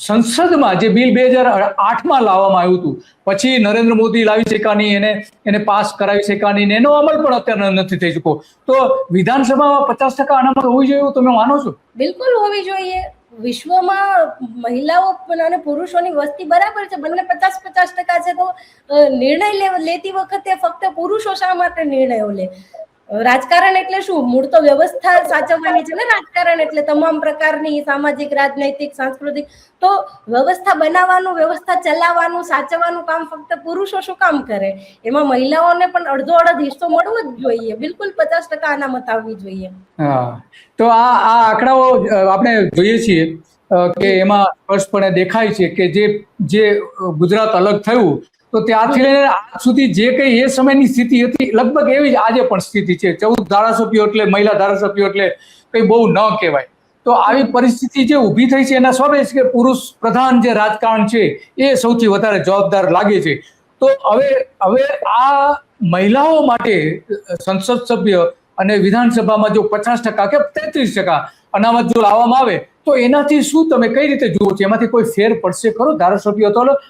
સંસદમાં જે બિલ 2008માં લાવવામાં આવ્યું હતું, પછી નરેન્દ્ર મોદી લાવી શક્યા નહીં, એને પાસ કરાવી શક્યા નહીં, એનો અમલ પણ અત્યારે નથી થઈ ચૂક્યો. તો વિધાનસભામાં 50% અનામત હોવી જોઈએ એવું તમે માનો છો? બિલકુલ હોવી જોઈએ. વિશ્વમાં મહિલાઓ અને પુરુષોની વસ્તી બરાબર છે, બંને 50-50% છે. તો નિર્ણય લેતી વખતે ફક્ત પુરુષો શા માટે નિર્ણયો લે? રાજકારણ એટલે શું? મૂળ તો વ્યવસ્થા સાચવવાની છે ને. રાજકારણ એટલે તમામ પ્રકારની સામાજિક, રાજનૈતિક, સાંસ્કૃતિક, તો વ્યવસ્થા બનાવવાનું, વ્યવસ્થા ચલાવવાનું, સાચવવાનું કામ ફક્ત પુરુષો શું કામ કરે? એમાં મહિલાઓને પણ અડધો હિસ્સો મળવો જ જોઈએ. બિલકુલ 50% અનામત આવવી જોઈએ. હા, તો આ આંકડાઓ આપણે જોઈએ છીએ કે એમાં સ્પષ્ટપણે દેખાય છે કે જે ગુજરાત અલગ થયું તો ત્યારથી લઈને આજ સુધી જે કઈ એ સમયની સ્થિતિ હતી લગભગ એવી જ આજે પણ સ્થિતિ છે. 14 ધારાસભ્યો એટલે મહિલા ધારાસભ્યો એટલે કઈ બહુ ન કહેવાય. તો આવી પરિસ્થિતિ જે ઊભી થઈ છે એના સ્વાભાવિક છે કે પુરુષ પ્રધાન જે રાજકારણ છે એ સૌથી વધારે જવાબદાર લાગે છે. તો હવે આ મહિલાઓ માટે સંસદ સભ્ય અને વિધાનસભામાં જો 50% કે 33% અનામત જો લાવવામાં આવે તો એનાથી શું તમે કઈ રીતે જુઓ છો? એમાંથી કોઈ ફેર પડશે ખરો? ધારાસભ્યો તો